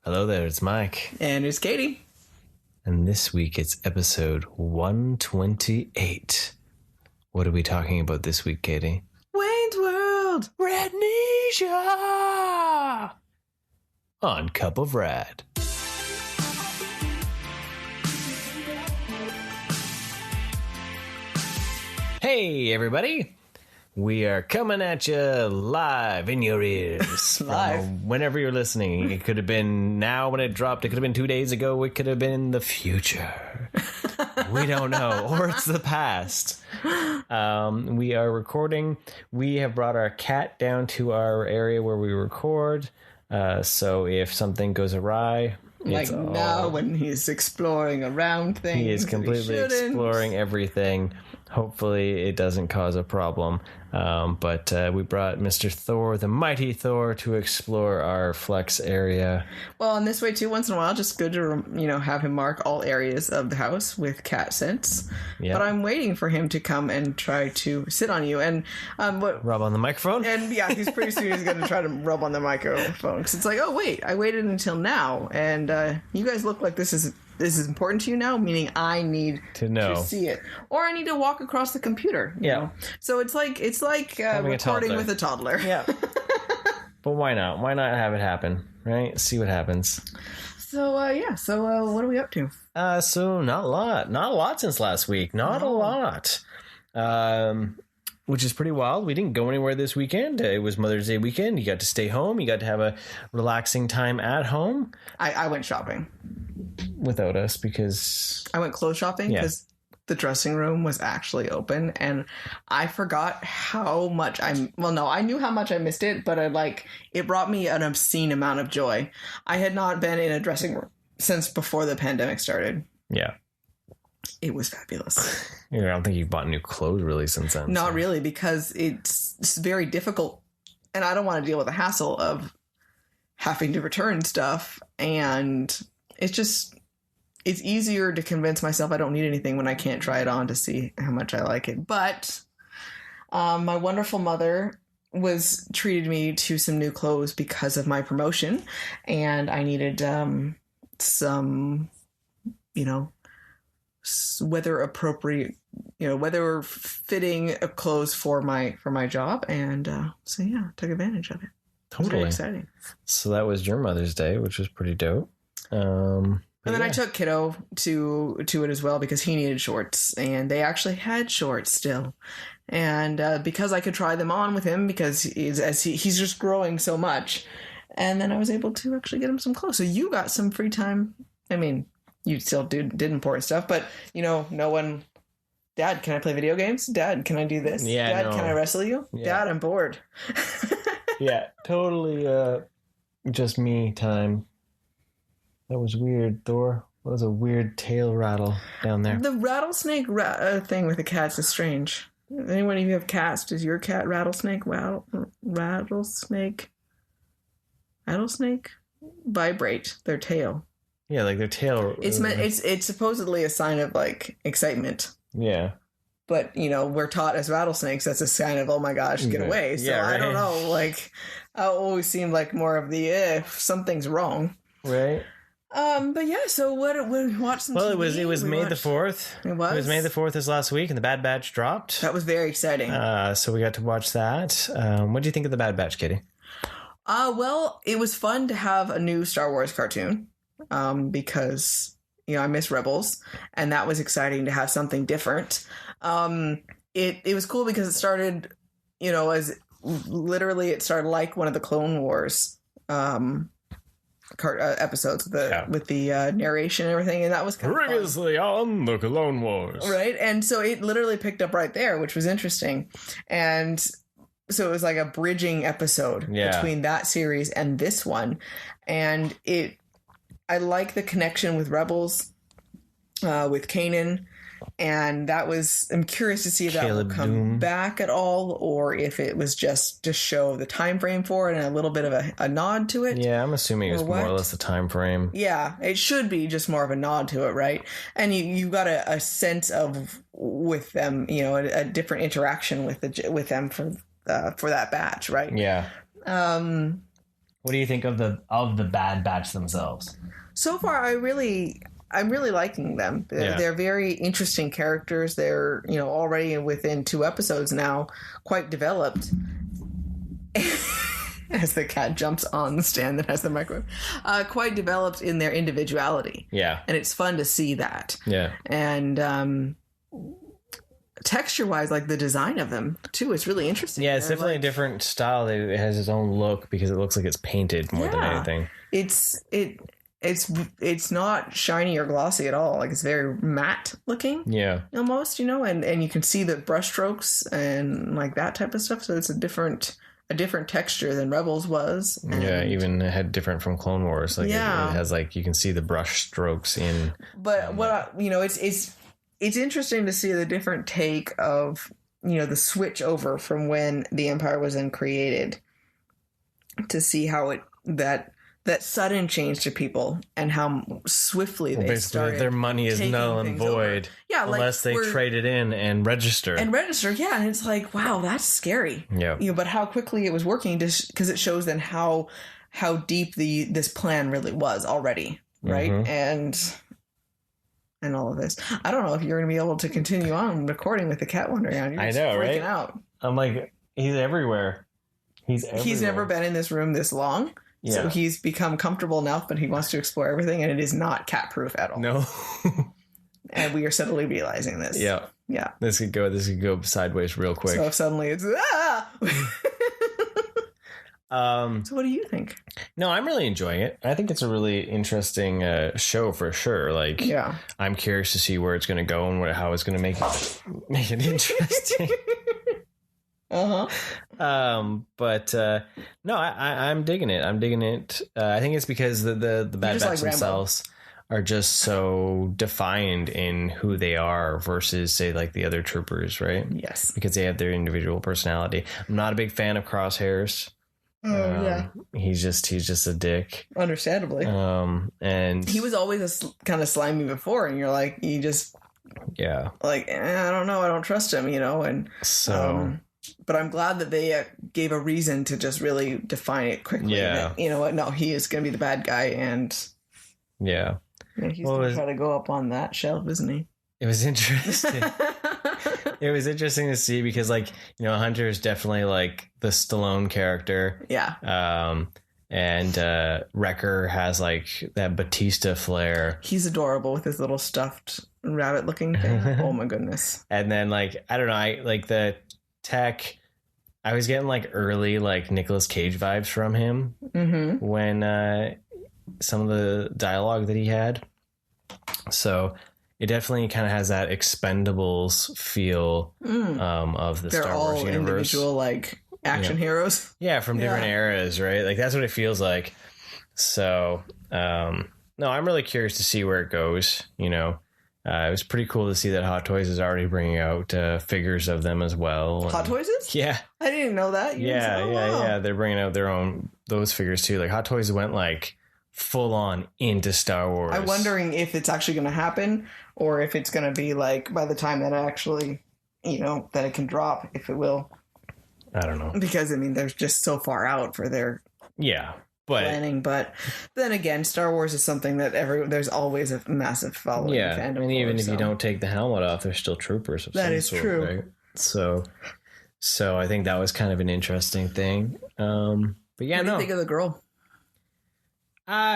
Hello there, it's Mike. And it's Katie. And this week it's episode 128. What are we talking about this week, Katie? Wayne's World! RADnesia! On Cup of Rad. Hey, everybody. We are coming at you live in your ears. Live? Whenever you're listening. It could have been now when it dropped. It could have been 2 days ago. It could have been in the future. We don't know. Or it's the past. We are recording. We have brought our cat down to our area where we record. So if something goes awry... Like now when he's exploring around things. He is completely exploring everything. Hopefully it doesn't cause a problem. But we brought Mr. Thor, the mighty Thor, to explore our flex area. Well, and this way too, once in a while, just good to, have him mark all areas of the house with cat scents. Yep. But I'm waiting for him to come and try to sit on you. And rub on the microphone? And yeah, he's pretty soon he's going to try to rub on the microphone. Because it's like, oh, wait, I waited until now. And you guys look like this is important to you now, meaning I need to see it, or I need to walk across the computer. You know? So it's like recording with a toddler. Yeah. But why not? Why not have it happen? Right? See what happens. So what are we up to? So not a lot since last week. Not a lot. Which is pretty wild. We didn't go anywhere this weekend. It was Mother's Day weekend. You got to stay home. You got to have a relaxing time at home. I went shopping. Without us, because... I went clothes shopping because the dressing room was actually open, and I forgot how much I knew how much I missed it, but it brought me an obscene amount of joy. I had not been in a dressing room since before the pandemic started. Yeah. It was fabulous. I don't think you've bought new clothes really since then. Not really, because it's very difficult, and I don't want to deal with the hassle of having to return stuff, and it's easier to convince myself I don't need anything when I can't try it on to see how much I like it. But my wonderful mother treated me to some new clothes because of my promotion, and I needed some, weather appropriate, weather fitting clothes for my job, and took advantage of it. Totally. Very exciting. So that was your Mother's Day, which was pretty dope. And then I took Kiddo to it as well because he needed shorts, and they actually had shorts still. And because I could try them on with him because he's just growing so much. And then I was able to actually get him some clothes. So you got some free time. I mean, you still did important stuff, but no one. Dad, can I play video games? Dad, can I do this? Yeah, Dad, can I wrestle you? Yeah. Dad, I'm bored. Yeah, totally. Just me time. That was weird, Thor. What was a weird tail rattle down there? The rattlesnake thing with the cats is strange. Anyone of you have cats? Does your cat rattlesnake vibrate their tail? Yeah, like their tail. It's supposedly a sign of excitement. Yeah. But we're taught as rattlesnakes that's a sign of, oh my gosh, get away. So yeah, right. I don't know. I always seem like more of the if something's wrong. Right. But yeah, so what we watched some TV. It was May the 4th. It was May the 4th this last week, and the Bad Batch dropped. That was very exciting. So we got to watch that. What do you think of the Bad Batch, Kitty? Well, it was fun to have a new Star Wars cartoon. Because I miss Rebels, and that was exciting to have something different. It was cool because it started, as literally it started like one of the Clone Wars episodes with the narration and everything, and that was kind of previously on the Clone Wars, right? And so it literally picked up right there, which was interesting. And so it was like a bridging episode between that series and this one, and I like the connection with Rebels, with Kanan. And I'm curious to see if that will come back at all, or if it was just to show the time frame for it and a little bit of a nod to it. Yeah, I'm assuming it's more or less the time frame. Yeah, it should be just more of a nod to it, right? And you got a sense of with them, a different interaction with them for that batch, right? Yeah. What do you think of the Bad Batch themselves? So far, I'm really liking them. They're very interesting characters. They're, already within 2 episodes now, quite developed. As the cat jumps on the stand that has the microphone, quite developed in their individuality. Yeah. And it's fun to see that. Yeah. And texture-wise, like the design of them, too, it's really interesting. Yeah, it's definitely a different style. It has its own look because it looks like it's painted more than anything. It's not shiny or glossy at all. Like, it's very matte looking. Yeah. Almost, and you can see the brush strokes and like that type of stuff. So it's a different texture than Rebels was. And even it had different from Clone Wars. Like it has like, you can see the brush strokes in. But it's interesting to see the different take of, the switch over from when the Empire was then created, to see how that sudden change to people and how swiftly they started. Their money is null and void. Yeah, unless they trade it in and register. And it's like, wow, that's scary. Yeah. But how quickly it was working, just because it shows then how deep this plan really was already, right? Mm-hmm. And all of this. I don't know if you're going to be able to continue on recording with the cat wandering around. I know, freaking right? out. I'm like, he's everywhere. He's never been in this room this long. Yeah. So he's become comfortable enough, but he wants to explore everything, and it is not cat-proof at all. No. And we are suddenly realizing this. Yeah. Yeah. This could go sideways real quick. So if suddenly it's so what do you think? No, I'm really enjoying it. I think it's a really interesting show for sure. Like, I'm curious to see where it's going to go and how it's going to make it interesting. But no, I'm digging it. I think it's because the Bad Batch themselves are just so defined in who they are versus, say, like the other troopers, right? Yes. Because they have their individual personality. I'm not a big fan of Crosshairs. He's just a dick. Understandably. And he was always kind of slimy before, and you're like, I don't know, I don't trust him, and so. But I'm glad that they gave a reason to just really define it quickly. Yeah. That, you know what? No, he is going to be the bad guy, and he's going to try to go up on that shelf, isn't he? It was interesting. It was interesting to see because, like, Hunter is definitely like the Stallone character. Yeah. And Wrecker has like that Batista flair. He's adorable with his little stuffed rabbit-looking thing. Oh my goodness. And then, like, I don't know, I like the tech. I was getting like early like Nicolas Cage vibes from him when some of the dialogue that he had. So it definitely kind of has that Expendables feel of the Star Wars universe. They're all individual like action heroes. Yeah, from different eras, right? Like that's what it feels like. So no, I'm really curious to see where it goes. It was pretty cool to see that Hot Toys is already bringing out figures of them as well. Hot Toys is? Yeah. I didn't know that. Yeah. They're bringing out those figures too. Like Hot Toys went like full on into Star Wars. I'm wondering if it's actually going to happen or if it's going to be like by the time that actually, that it can drop, if it will. I don't know. Because, they're just so far out for their... planning, but then again, Star Wars is something that there's always a massive following. Yeah, and even if you don't take the helmet off, they're still troopers of some sort. That is true. Right? So I think that was kind of an interesting thing. But yeah, what do you think of the girl?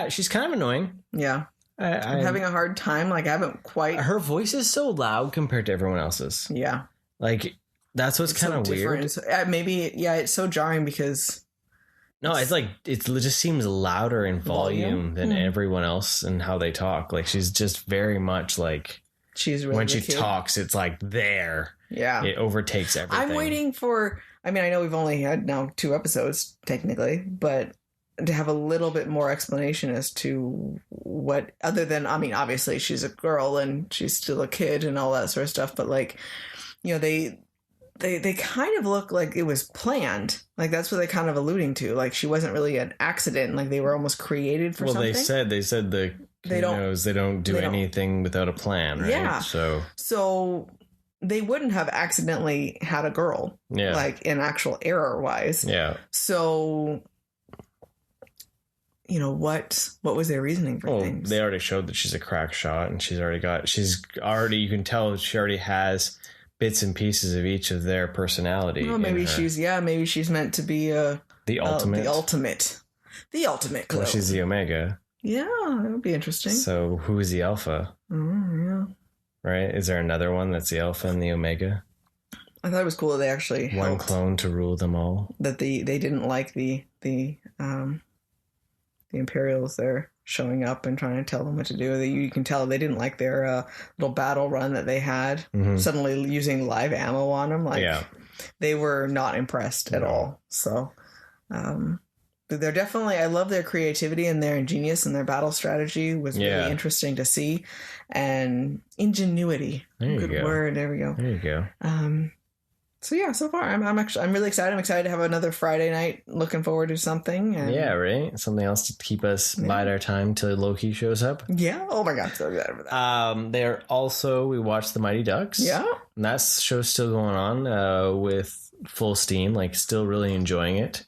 She's kind of annoying. Yeah, I'm having a hard time. Like I haven't quite. Her voice is so loud compared to everyone else's. Yeah, like that's what's kind of weird. Maybe it's so jarring because. No, it's like it just seems louder in volume than everyone else and how they talk. Like she's just very much like she's really when she talks, it's like there. Yeah, it overtakes everything. I'm waiting for. I know we've only had now 2 episodes technically, but to have a little bit more explanation as to what other than obviously she's a girl and she's still a kid and all that sort of stuff. But like, They kind of look like it was planned. Like that's what they're kind of alluding to. Like she wasn't really an accident. Like they were almost created for something. Well, they said the Caminos, they don't do anything without a plan, right? Yeah. So they wouldn't have accidentally had a girl. Yeah. Like in actual error wise. Yeah. So what was their reasoning for things? They already showed that she's a crack shot, and you can tell she already has bits and pieces of each of their personality. Well, maybe she's meant to be the ultimate. The ultimate clone. Well, she's the Omega. Yeah, that would be interesting. So who is the Alpha? Yeah. Right? Is there another one that's the Alpha and the Omega? I thought it was cool that they actually one clone to rule them all. That they didn't like the Imperials there showing up and trying to tell them what to do. You can tell they didn't like their little battle run that they had. Mm-hmm. Suddenly using live ammo on them. They were not impressed at all. So they're definitely, I love their creativity and their ingenious, and their battle strategy was really interesting to see. And ingenuity. Good word. There we go. There you go. So yeah, so far I'm really excited. I'm excited to have another Friday night. Looking forward to something. And right. Something else to keep us bide our time till Loki shows up. Yeah. Oh my god, so excited for that. We watched The Mighty Ducks. Yeah. And that show's still going on with full steam. Still really enjoying it.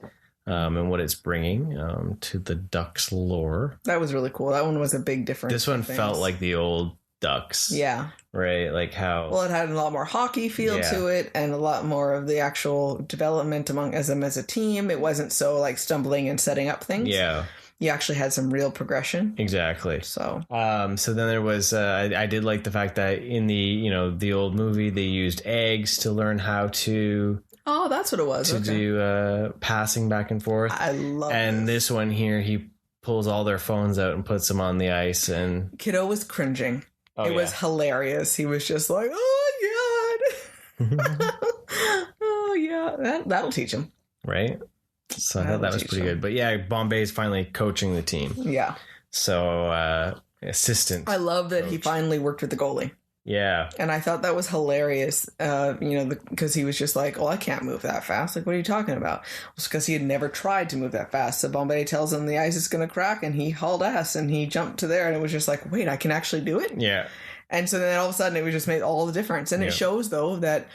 And what it's bringing to the Ducks lore. That was really cool. That one was a big difference. This one felt like the old Ducks. Yeah. Right? How... Well, it had a lot more hockey feel to it, and a lot more of the actual development as a team. It wasn't so stumbling and setting up things. Yeah. You actually had some real progression. Exactly. So then there was I did like the fact that in the old movie they used eggs to learn how to... Oh, that's what it was. To do passing back and forth. I love it. And this one here, he pulls all their phones out and puts them on the ice. And Kiddo was cringing. It was hilarious. He was just like, oh, God. Oh, yeah. That'll teach him. Right? So I thought that was pretty good. But yeah, Bombay's finally coaching the team. Yeah. So, assistant. I love that he finally worked with the goalie. Yeah. And I thought that was hilarious, because he was just like, oh, I can't move that fast. What are you talking about? It's because he had never tried to move that fast. So Bombay tells him the ice is going to crack, and he hauled ass, and he jumped to there, and it was just like, wait, I can actually do it? Yeah. And so then all of a sudden it was just made all the difference. And it shows, though, that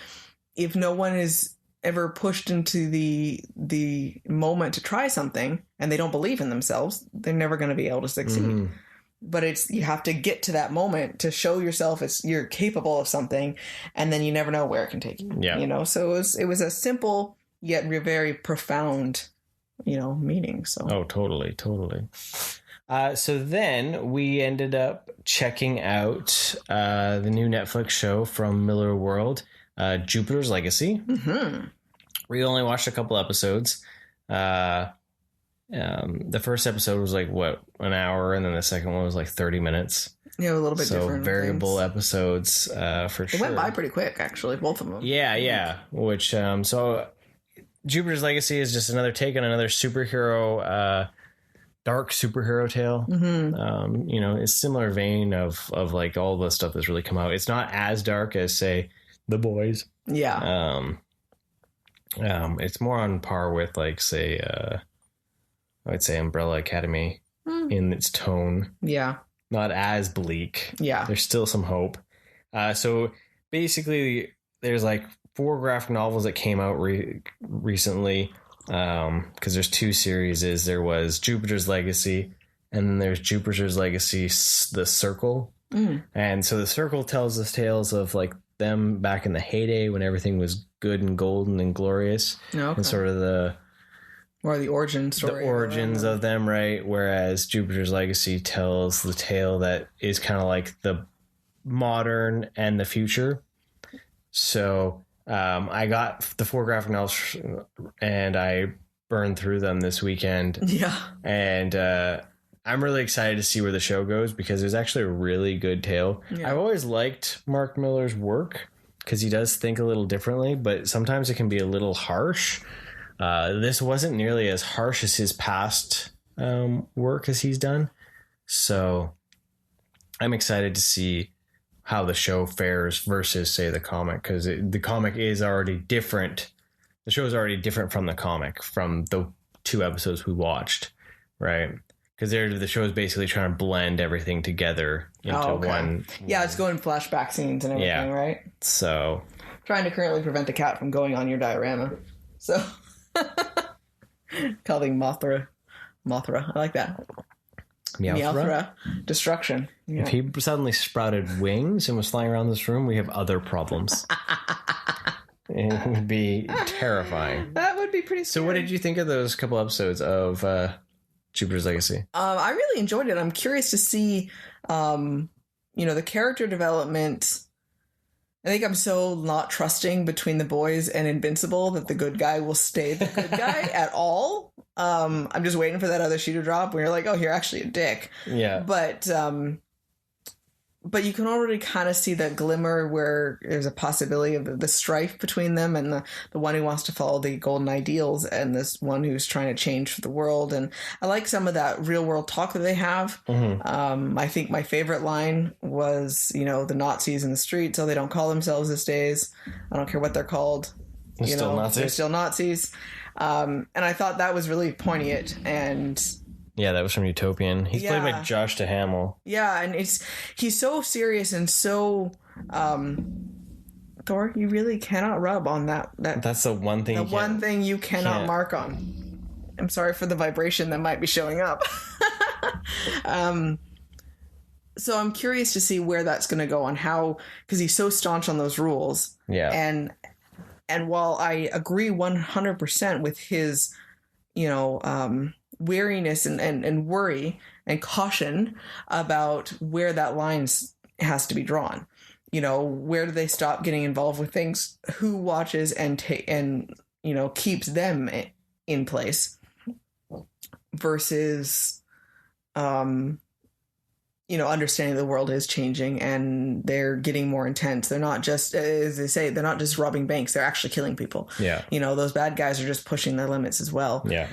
if no one is ever pushed into the moment to try something, and they don't believe in themselves, they're never going to be able to succeed. Mm-hmm. But you have to get to that moment to show yourself you're capable of something, and then you never know where it can take you. Yeah. So it was a simple yet very profound, meaning. So. Oh, totally. So then we ended up checking out the new Netflix show from Miller World, Jupiter's Legacy. Mm-hmm. We only watched a couple episodes. The first episode was an hour, and then the second one was 30 minutes. Yeah, a little bit different. So variable episodes for sure. It went by pretty quick, actually, both of them. Yeah. Which so Jupiter's Legacy is just another take on another superhero, dark superhero tale. Mm-hmm. It's similar vein of all the stuff that's really come out. It's not as dark as say The Boys. Yeah. It's more on par with say. I'd say Umbrella Academy in its tone. Yeah. Not as bleak. Yeah. There's still some hope. So basically, there's 4 graphic novels that came out recently. Because there's 2 series. There was Jupiter's Legacy, and then there's Jupiter's Legacy, The Circle. Mm. And so The Circle tells us tales of them back in the heyday when everything was good and golden and glorious. Okay. And sort of the origin story. The origins of them, right? Whereas Jupiter's Legacy tells the tale that is kind of the modern and the future. So I got the 4 graphic novels and I burned through them this weekend. Yeah. And I'm really excited to see where the show goes because it's actually a really good tale. Yeah. I've always liked Mark Millar's work because he does think a little differently, but sometimes it can be a little harsh. This wasn't nearly as harsh as his past work as he's done. So I'm excited to see how the show fares versus, say, the comic, because the comic is already different. The show is already different from the comic, from the 2 episodes we watched, right? Because the show is basically trying to blend everything together into one. Yeah, it's going flashback scenes and everything, right? So trying to currently prevent the cat from going on your diorama. So calling Mothra Mothra. I like that. Meowthra? Destruction. Yeah. If he suddenly sprouted wings and was flying around this room, we have other problems. It would be terrifying. That would be pretty scary. So what did you think of those couple episodes of Jupiter's Legacy? I really enjoyed it. I'm curious to see, the character development. I think I'm so not trusting between the boys and Invincible that the good guy will stay the good guy at all. I'm just waiting for that other shoe to drop where you're like, oh, you're actually a dick. Yeah. But you can already kind of see that glimmer where there's a possibility of the strife between them and the one who wants to follow the golden ideals and this one who's trying to change the world. And I like some of that real world talk that they have. Mm-hmm. I think my favorite line was, the Nazis in the street, so they don't call themselves these days. I don't care what they're called. They're still Nazis. They're still Nazis. And I thought that was really poignant and... Yeah, that was from Utopian. He's played by Josh Duhamel. Yeah, and he's so serious and so Thor, you really cannot rub on that. That's the one thing. One thing you cannot mark on. I'm sorry for the vibration that might be showing up. So I'm curious to see where that's going to go on how, because he's so staunch on those rules. Yeah, and while I agree 100% with his, weariness and worry and caution about where that line has to be drawn. Where do they stop getting involved with things? Who watches and keeps them in place versus, understanding the world is changing and they're getting more intense. They're not just, as they say, they're not just robbing banks. They're actually killing people. Yeah. Those bad guys are just pushing their limits as well. Yeah.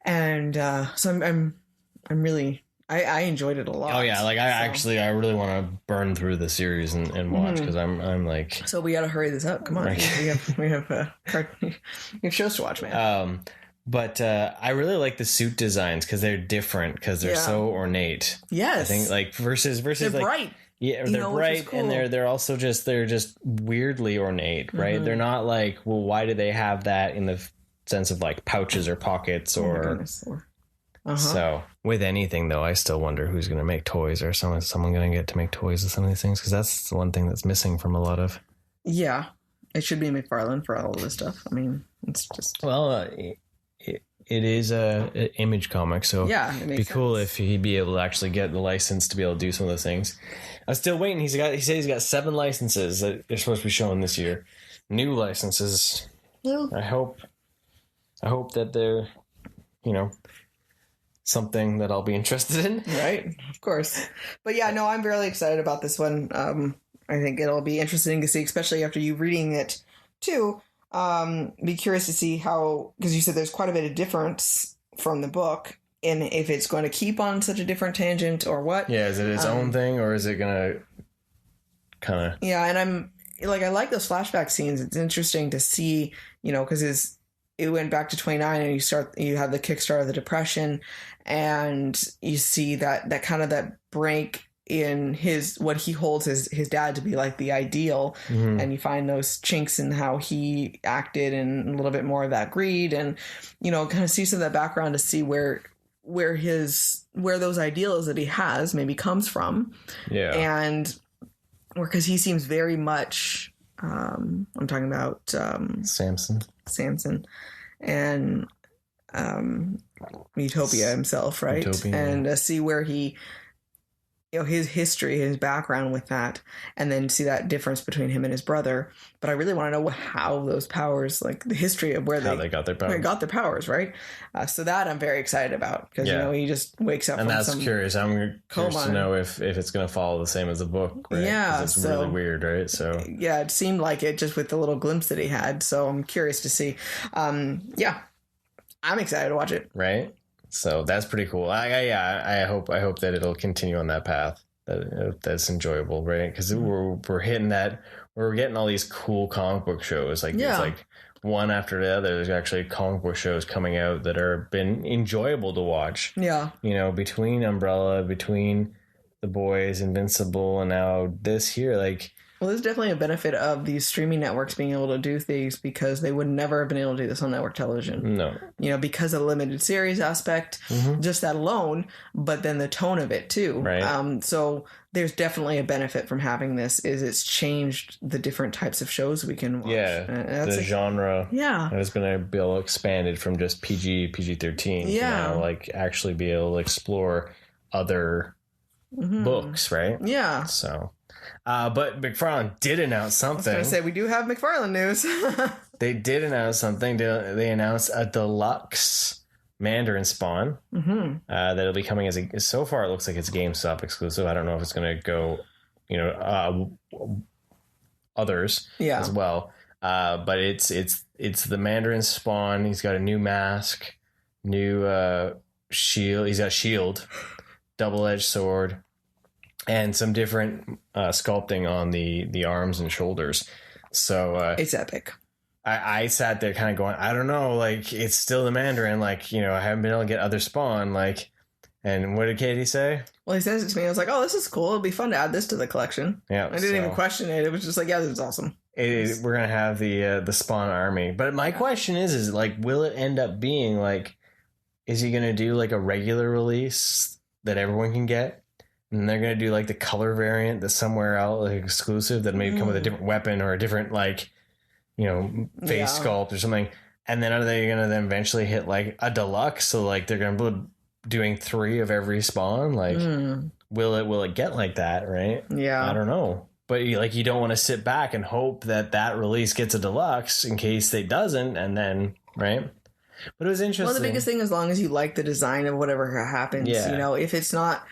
And so I'm really I enjoyed it a lot. Oh yeah, I really want to burn through the series and watch because I'm like. So we got to hurry this up. Come on, we have shows to watch, man. But I really like the suit designs because they're different because they're so ornate. Yes, I think versus they're like, bright. Yeah, they're bright cool. And they're also just weirdly ornate, right? Mm-hmm. They're not like, well, why do they have that in the sense of like pouches or pockets or so with anything though I still wonder who's going to make toys or someone going to get to make toys of some of these things because that's the one thing that's missing from a lot of it should be McFarlane for all of this stuff. I mean it's just it is a image comic, so it'd be cool if he'd be able to actually get the license to be able to do some of those things. I'm still waiting. He said he's got 7 licenses that they're supposed to be showing this year, new licenses. I hope that they're, something that I'll be interested in. Right, of course. But yeah, no, I'm really excited about this one. I think it'll be interesting to see, especially after you reading it too. Be curious to see how, because you said there's quite a bit of difference from the book, and if it's going to keep on such a different tangent or what. Yeah, is it its own thing or is it going to kind of... Yeah, and I'm like, I like those flashback scenes. It's interesting to see, because it went back to 29 and you have the kickstart of the Depression and you see that kind of that break in what he holds his dad to be like the ideal. Mm-hmm. And you find those chinks in how he acted and a little bit more of that greed and, kind of see some of that background to see where those ideals that he has maybe comes from. Yeah. And because he seems very much, I'm talking about Samson and Utopia himself, right? Utopia, and see where he, his history, his background with that, and then see that difference between him and his brother. But I really want to know how those powers, like the history of how they got their powers, right? So that I'm very excited about because he just wakes up. And that's curious. I'm curious to know if it's going to follow the same as the book. Right? Yeah, it's really weird, right? So yeah, it seemed like it just with the little glimpse that he had. So I'm curious to see. I'm excited to watch it. Right. So that's pretty cool. I hope that it'll continue on that path. That's enjoyable, right? Because we're hitting that. We're getting all these cool comic book shows. It's like one after the other. There's actually comic book shows coming out that are been enjoyable to watch. Yeah. Between Umbrella, between The Boys, Invincible, and now this here, like... Well, there's definitely a benefit of these streaming networks being able to do things because they would never have been able to do this on network television. No. Because of the limited series aspect, just that alone, but then the tone of it too. Right. So there's definitely a benefit from having this is it's changed the different types of shows we can watch. Yeah. The genre. Yeah. Has been able to expanded from just PG-13 to now, like, actually be able to explore other books, right? Yeah. So... but McFarlane did announce something. I was going to say, we do have McFarlane news. They did announce something. They announced a deluxe Mandarin Spawn that'll be coming so far it looks like it's GameStop exclusive. I don't know if it's going to go, others as well. But it's the Mandarin Spawn. He's got a new mask, new shield. He's got a shield, double-edged sword, and some different sculpting on the arms and shoulders. So it's epic. I sat there kind of going, I don't know, like, it's still the Mandarin, like, I haven't been able to get other Spawn, like, and what did Katie say? Well, he says it to me. I was like, oh, this is cool. It'll be fun to add this to the collection. Yeah. I didn't even question it. It was just like, yeah, this is awesome. We're going to have the Spawn army. But my question is like, will it end up being, like, is he going to do, like, a regular release that everyone can get? And they're going to do, like, the color variant that's somewhere out, like, exclusive that maybe come with a different weapon or a different, like, face sculpt or something. And then are they going to then eventually hit, like, a deluxe? So, like, they're going to be doing 3 of every Spawn? Like, will it get like that, right? Yeah. I don't know. But, like, you don't want to sit back and hope that release gets a deluxe in case it doesn't, and then, right? But it was interesting. Well, the biggest thing, as long as you like the design of whatever happens, if it's not...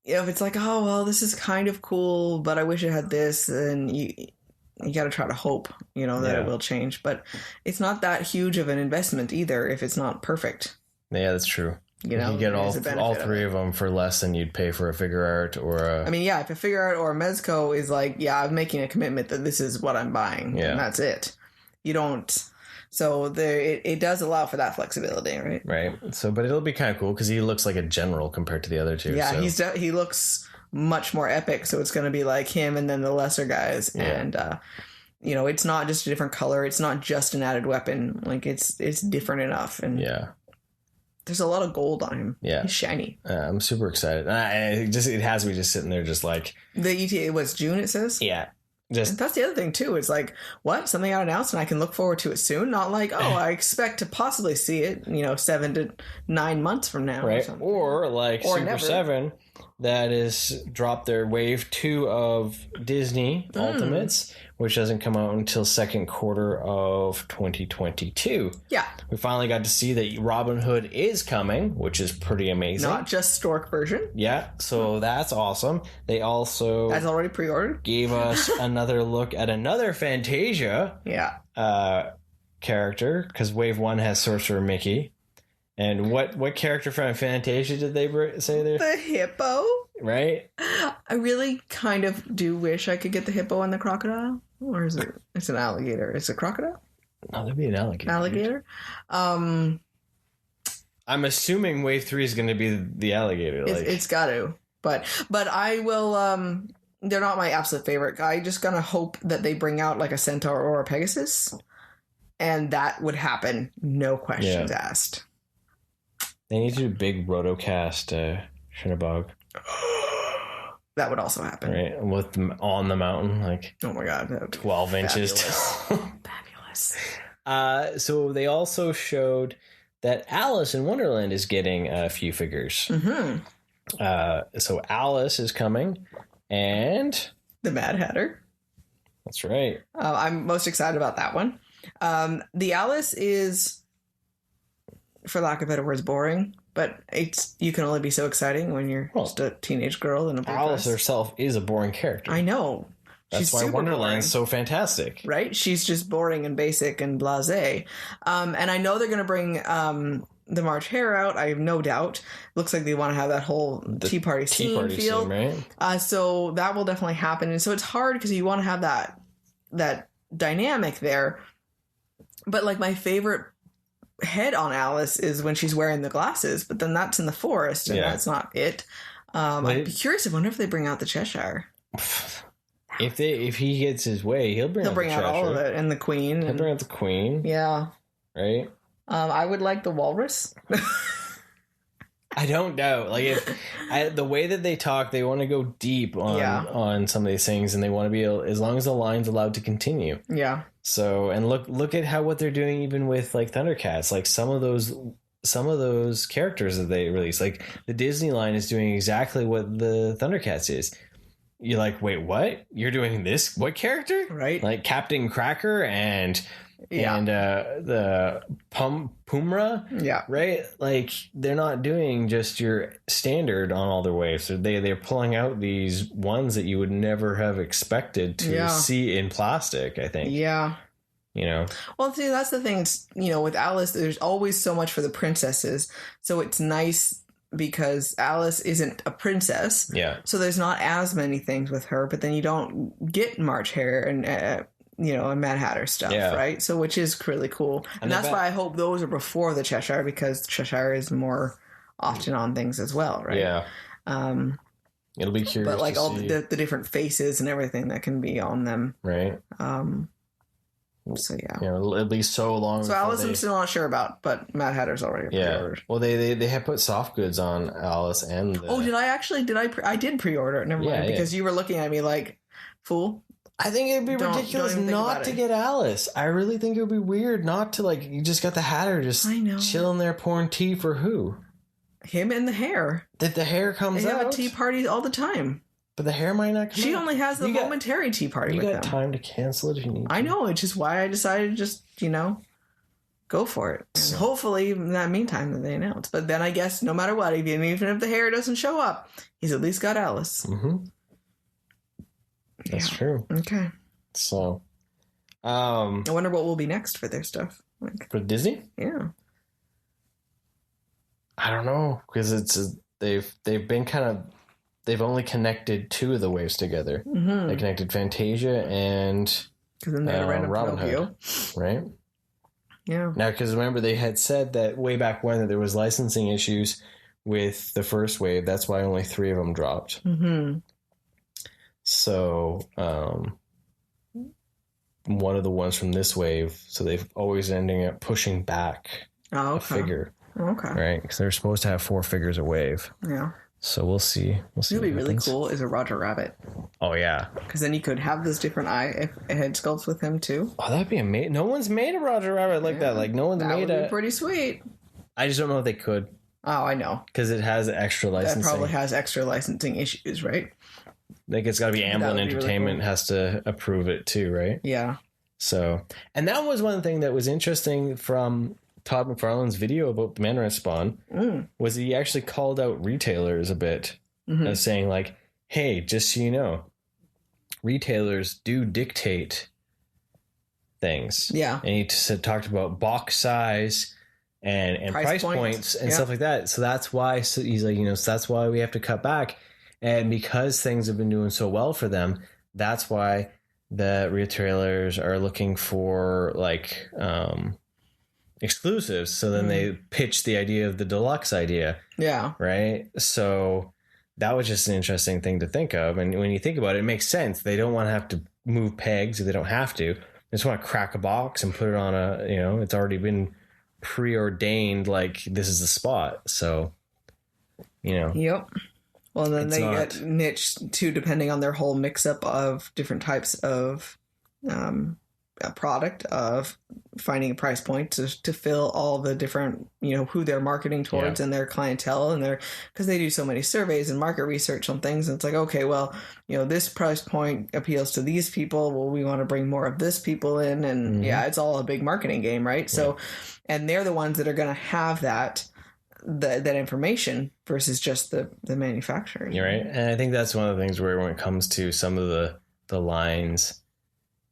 if it's like, oh, well, this is kind of cool, but I wish it had this, then you got to try to hope, that it will change. But it's not that huge of an investment either if it's not perfect. Yeah, that's true. You get all 3 of them for less than you'd pay for a figure art or a... I mean, if a figure art or a Mezco is like, I'm making a commitment that this is what I'm buying, and that's it. You don't... So it does allow for that flexibility, right? Right. So, but it'll be kind of cool because he looks like a general compared to the other 2. Yeah, so. He looks much more epic. So it's going to be like him and then the lesser guys, and it's not just a different color. It's not just an added weapon. Like it's different enough, and there's a lot of gold on him. Yeah, he's shiny. I'm super excited. It has me just sitting there, just like the ETA was June. It says and that's the other thing too. It's like, what? Something got announced and I can look forward to it soon. Not like, I expect to possibly see it, 7 to 9 months from now. Right. Or like Super never. 7 that is dropped their wave 2 of Disney Ultimates, which doesn't come out until second quarter of 2022. Yeah. We finally got to see that Robin Hood is coming, which is pretty amazing. Not just Stork version. Yeah, so that's awesome. They also... That's already pre-ordered. Gave us another look at another Fantasia character, because Wave 1 has Sorcerer Mickey. And what character from Fantasia did they say there? The hippo. Right? I really kind of do wish I could get the hippo and the crocodile. Or is it? It's an alligator. It's a crocodile? No, that'd be an alligator. Alligator? I'm assuming Wave 3 is going to be the alligator. It's got to. But I will... they're not my absolute favorite. I just gonna hope that they bring out like a centaur or a Pegasus. And that would happen. No questions asked. They need to do big rotocast Shinabog. That would also happen. Right, with them on the mountain, like, oh my god, 12 inches tall. Fabulous. So they also showed that Alice in Wonderland is getting a few figures. So Alice is coming, and the Mad Hatter. That's right. I'm most excited about that one. The Alice is, for lack of better words, boring. But you can only be so exciting when you're just a teenage girl in a blue Alice dress. herself is a boring character. I know. That's why Wonderland's so fantastic. Right? She's just boring and basic and blasé. And I know they're going to bring the March Hare out. I have no doubt. Looks like they want to have that whole tea party scene feel. Right? So that will definitely happen. And so it's hard because you want to have that dynamic there. But like my favorite head on Alice is when she's wearing the glasses, but then that's in the forest and that's not it. I'd be curious. I wonder if they bring out the Cheshire. If he gets his way, he'll bring out all of it, and the Queen. He'll bring out the Queen. Yeah. Right. I would like the Walrus. I don't know. Like the way that they talk, they want to go deep on some of these things, and they want to be as long as the line's allowed to continue. Yeah. So, and look at what they're doing even with like Thundercats. Like some of those characters that they release, like the Disney line is doing exactly what the Thundercats is. You're like, wait, what? You're doing this? What character? Right. Like Captain Cracker and the Pumra. Yeah. Right. Like they're not doing just your standard on all their waves. So they're pulling out these ones that you would never have expected to see in plastic, I think. Yeah. You know. Well, see, that's the thing. With Alice, there's always so much for the princesses. So it's nice because Alice isn't a princess. Yeah. So there's not as many things with her, but then you don't get March Hare and and Mad Hatter stuff, right? So which is really cool. And that's why I hope those are before the Cheshire, because Cheshire is more often on things as well, right? Yeah. It'll be curious. But like to all see. the different faces and everything that can be on them. Right. So yeah. It'll be so long. So Alice I'm still not sure about, but Mad Hatter's already pre-ordered. Well, they have put soft goods on Alice and I did pre-order it. Never mind, because you were looking at me like, fool. I think it'd be ridiculous not to get Alice. I really think it would be weird not to, like, you just got the Hatter just chilling there pouring tea for who? Him and the Hare. That the Hare comes out. They have a tea party all the time. But the Hare might not come out. She only has the momentary tea party with them. You got time to cancel it if you need to. I know, which is why I decided to just, go for it. And hopefully in that meantime that they announce. But then I guess no matter what, even if the Hare doesn't show up, he's at least got Alice. Mm-hmm. That's true. Okay. So, I wonder what will be next for their stuff. For Disney? Yeah. I don't know, because they've been they've only connected two of the waves together. Mm-hmm. They connected Fantasia and Robin Hood, right? Yeah. Now, because remember, they had said that way back when that there was licensing issues with the first wave. That's why only 3 of them dropped. Mm-hmm. So, one of the ones from this wave, so they've always ending up pushing back a figure. Okay. Right? Because they're supposed to have 4 figures a wave. Yeah. So we'll see. It'll be really cool is a Roger Rabbit. Oh, yeah. Because then you could have those different head sculpts with him, too. Oh, that'd be amazing. No one's made a Roger Rabbit like that. Like, no one's made That would be pretty sweet. I just don't know if they could. Oh, I know. Because it has extra licensing. That probably has extra licensing issues, right? Like, it's got to be Amblin Entertainment really cool. Has to approve it, too, right? Yeah. So, and that was one thing that was interesting from Todd McFarlane's video about the Mandarin Spawn, was he actually called out retailers a bit, as saying like, hey, just so you know, retailers do dictate things. Yeah. And he talked about box size and price points and stuff like that. So that's why he's like, so that's why we have to cut back. And because things have been doing so well for them, that's why the retailers are looking for like exclusives. So then they pitch the idea of the deluxe idea. Yeah. Right. So that was just an interesting thing to think of. And when you think about it, it makes sense. They don't want to have to move pegs if they don't have to. They just want to crack a box and put it on it's already been preordained. Like this is the spot. So, Yep. Well, then they get niched too, depending on their whole mix-up of different types of a product, of finding a price point to fill all the different, who they're marketing towards and their clientele and because they do so many surveys and market research on things. And it's like, okay, well, this price point appeals to these people. Well, we want to bring more of this people in. And it's all a big marketing game, right? So, and they're the ones that are going to have that information versus just the manufacturer. You're right. And I think that's one of the things where when it comes to some of the lines,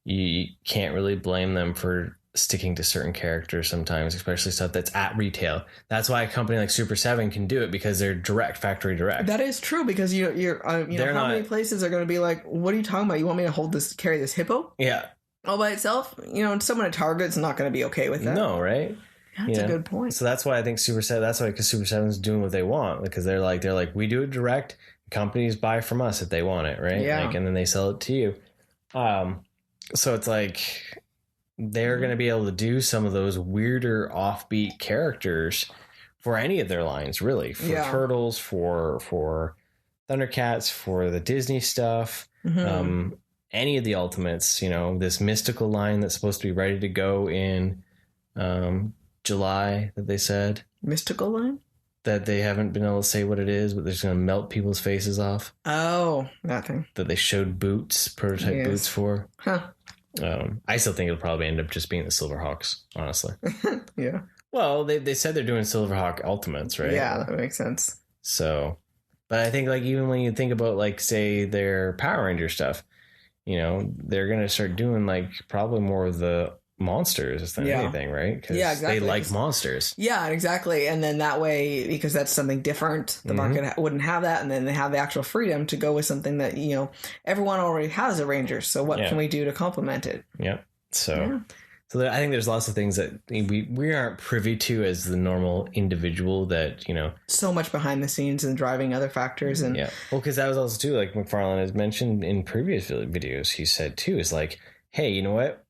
you can't really blame them for sticking to certain characters sometimes, especially stuff that's at retail. That's why a company like Super 7 can do it, because they're factory direct. That is true, because you're how many places are going to be like, what are you talking about? You want me to carry this hippo? Yeah. All by itself? Someone at Target's not going to be okay with that. No, right? That's a good point. So that's why I think Super 7, that's why because Super 7 is doing what they want, because they're like, we do it direct. Companies buy from us if they want it, right? Yeah. Like, and then they sell it to you. So it's like they're going to be able to do some of those weirder offbeat characters for any of their lines, really. For Turtles, for Thundercats, for the Disney stuff, any of the Ultimates, this mystical line that's supposed to be ready to go in July that they said. Mystical line? That they haven't been able to say what it is, but they're just going to melt people's faces off. Oh, that thing. That they showed prototype boots for. Huh. I still think it'll probably end up just being the Silverhawks, honestly. Yeah. Well, they said they're doing Silverhawk Ultimates, right? Yeah, that makes sense. So, but I think, like, even when you think about, like, say, their Power Ranger stuff, they're going to start doing, like, probably more of the monsters than anything, right? Because exactly. they like monsters. Yeah, exactly. And then that way, because that's something different, the market wouldn't have that, and then they have the actual freedom to go with something that everyone already has a Ranger. So what can we do to complement it? Yeah. So I think there's lots of things that we aren't privy to as the normal individual. That so much behind the scenes and driving other factors and well, because that was also too, like McFarlane has mentioned in previous videos. He said too is like, hey, you know what?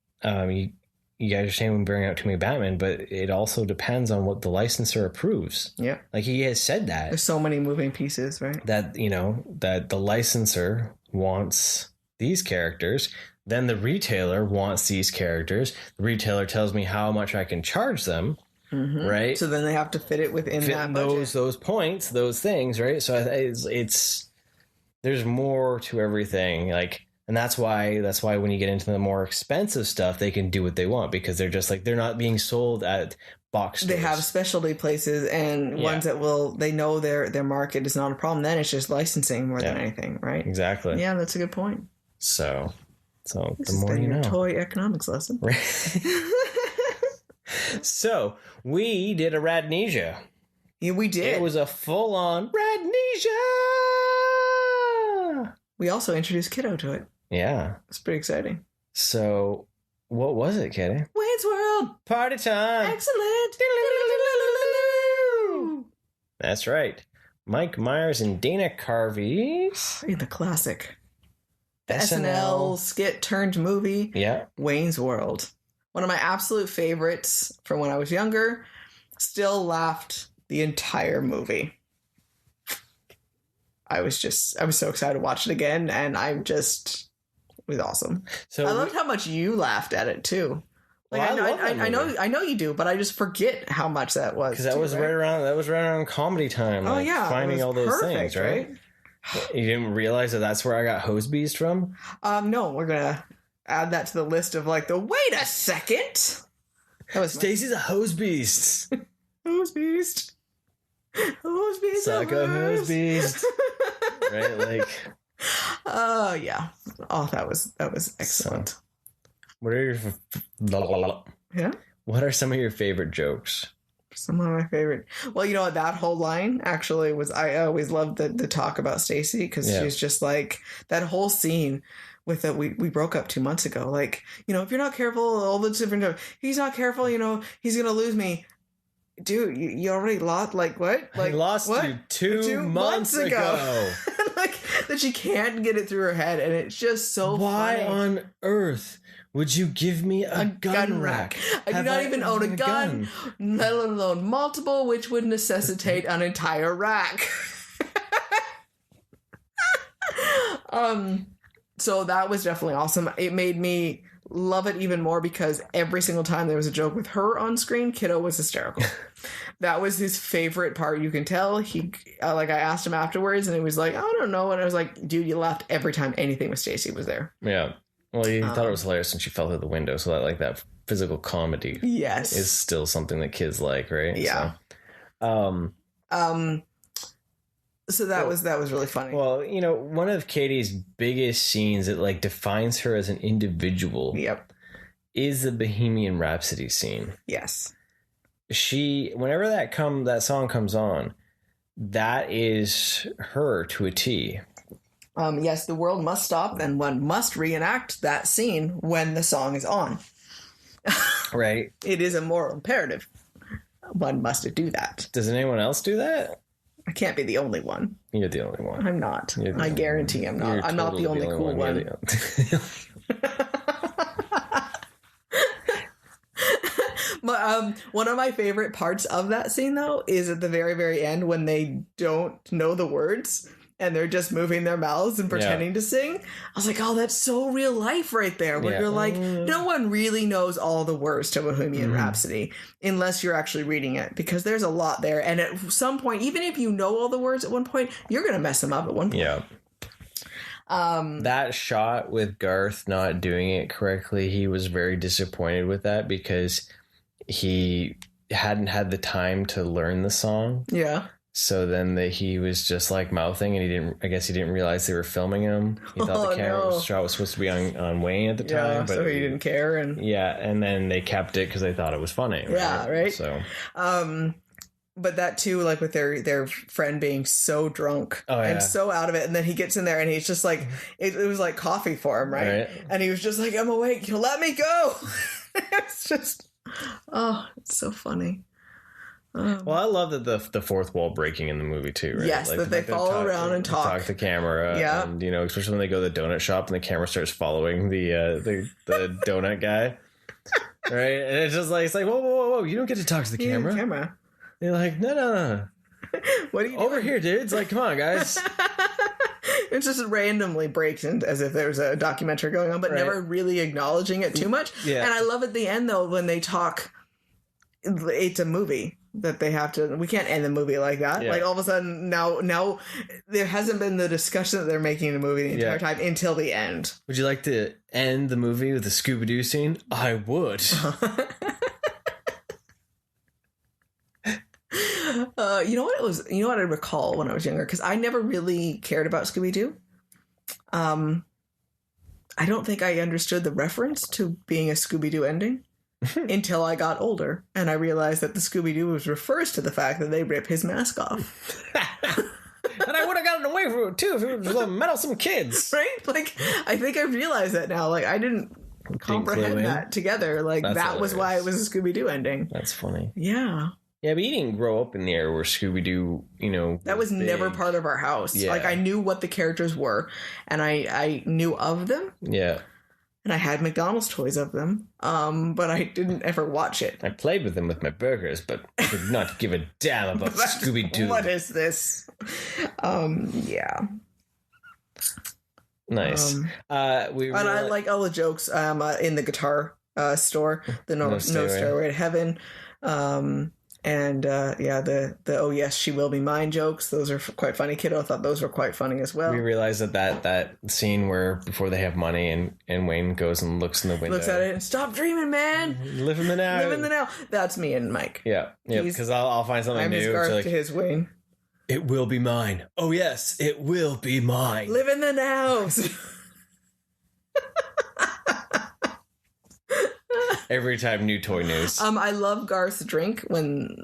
You guys are saying we bring out too many Batman, but it also depends on what the licensor approves. Yeah. Like he has said that. There's so many moving pieces, right? That, that the licensor wants these characters, then the retailer wants these characters. The retailer tells me how much I can charge them, right? So then they have to fit it within that budget. Those points, those things, right? So it's there's more to everything, like. And that's why when you get into the more expensive stuff, they can do what they want because they're just like, they're not being sold at box stores. They have specialty places and ones that they know their market is not a problem. Then it's just licensing more than anything, right? Exactly. Yeah, that's a good point. So this the more you know. Toy economics lesson. So we did a RADnesia. Yeah, we did. It was a full-on RADnesia. We also introduced Kiddo to it. Yeah. It's pretty exciting. So, what was it, Kitty? Wayne's World! Party time! Excellent! That's right. Mike Myers and Dana Carvey. The classic. The SNL skit turned movie. Yeah. Wayne's World. One of my absolute favorites from when I was younger. Still laughed the entire movie. I was so excited to watch it again, and it was awesome. So I loved how much you laughed at it too. Like I know you do, but I just forget how much that was. Because that was right around comedy time. Oh yeah, finding all those things, right? You didn't realize that's where I got hose beast from? No, we're gonna add that to the list of like the wait a second. That was Stacy's a hose beast. Hose beast. Hose beast. Sucker hose beast. Right, like. Oh yeah. Oh, that was excellent. So, what are your What are some of your favorite jokes? Some of my favorite. Well, that whole line actually was. I always loved the talk about Stacy because she's just like that whole scene with that. We broke up 2 months ago. Like if you're not careful, all the different jokes. He's not careful. He's gonna lose me. Dude, you already lost, like, what? Like, I lost what? you 2 months ago. Like, that she can't get it through her head, and it's just so Why funny. on earth would you give me a gun rack? I do not even own a gun, let alone multiple, which would necessitate an entire rack. So that was definitely awesome. It made me love it even more because every single time there was a joke with her on screen, Kiddo was hysterical. That was his favorite part. You can tell he I asked him afterwards and he was like, I don't know. And I was like, dude, you laughed every time anything with Stacy was there. Yeah. Well, you thought it was hilarious when she fell through the window. So that physical comedy is still something that kids like, right? Yeah. So that was really funny. Well, one of Katie's biggest scenes that defines her as an individual is the Bohemian Rhapsody scene. Yes. Whenever that song comes on, that is her to a T. Yes, the world must stop and one must reenact that scene when the song is on. Right. It is a moral imperative. one must do that. Does anyone else do that? I can't be the only one. You're the only one. I'm not. I guarantee I'm not. I'm not the only cool one. One of my favorite parts of that scene, though, is at the very, very end when they don't know the words and they're just moving their mouths and pretending to sing. I was like, oh, that's so real life right there. Where you're like, no one really knows all the words to Bohemian Rhapsody unless you're actually reading it, because there's a lot there. And at some point, even if you know all the words at one point, you're going to mess them up at one point. Yeah. That shot with Garth not doing it correctly, he was very disappointed with that because he hadn't had the time to learn the song. Yeah. So then he was just like mouthing, and he didn't realize they were filming him. He thought the camera shot was supposed to be on Wayne at the time, but so he didn't care. And then they kept it because they thought it was funny. Right? Yeah, right. So, but that too, like with their friend being so drunk and so out of it, and then he gets in there and he's just like, it was like coffee for him, right? And he was just like, I'm awake, let me go. It's just, it's so funny. Well, I love that the fourth wall breaking in the movie too, right? Yes, that they follow around and talk to camera. Yeah, and especially when they go to the donut shop and the camera starts following the donut guy, right? And it's just like, it's like, whoa, you don't get to talk to the camera. They're like, no. What are you over doing? Here, dude? It's like, come on, guys. It just randomly breaks in as if there's a documentary going on, but never really acknowledging it too much. Yeah. And I love at the end though when they talk. It's a movie that they have to. We can't end the movie like that. Yeah. Like all of a sudden now there hasn't been the discussion that they're making the movie the entire time until the end. Would you like to end the movie with a Scooby-Doo scene? I would. You know what it was? You know what I recall when I was younger, because I never really cared about Scooby-Doo. I don't think I understood the reference to being a Scooby-Doo ending. Until I got older and I realized that the Scooby-Doo refers to the fact that they rip his mask off. And I would have gotten away from it too if it was the meddlesome kids. Right? Like, I think I realize that now. Like, I didn't comprehend that together. Like, that hilarious. Was why it was a Scooby-Doo ending. That's funny. Yeah. Yeah, but you didn't grow up in the era where Scooby-Doo, that was never part of our house. Yeah. Like, I knew what the characters were and I knew of them. Yeah. And I had McDonald's toys of them, but I didn't ever watch it. I played with them with my burgers, but I did not give a damn about Scooby-Doo. What is this? Yeah. Nice. I like all the jokes in the guitar store, the No Stairway to Heaven. And the oh yes, she will be mine jokes. Those are quite funny. Kiddo thought those were quite funny as well. We realized that scene where before they have money and Wayne goes and looks in the window, looks at it and stop dreaming, man. Live in the now. Live in the now. That's me and Mike. Yeah. Because I'll find something I'm new. His Garth to his Wayne. It will be mine. Oh yes, it will be mine. Live in the now. Every time new toy news. I love Garth's drink when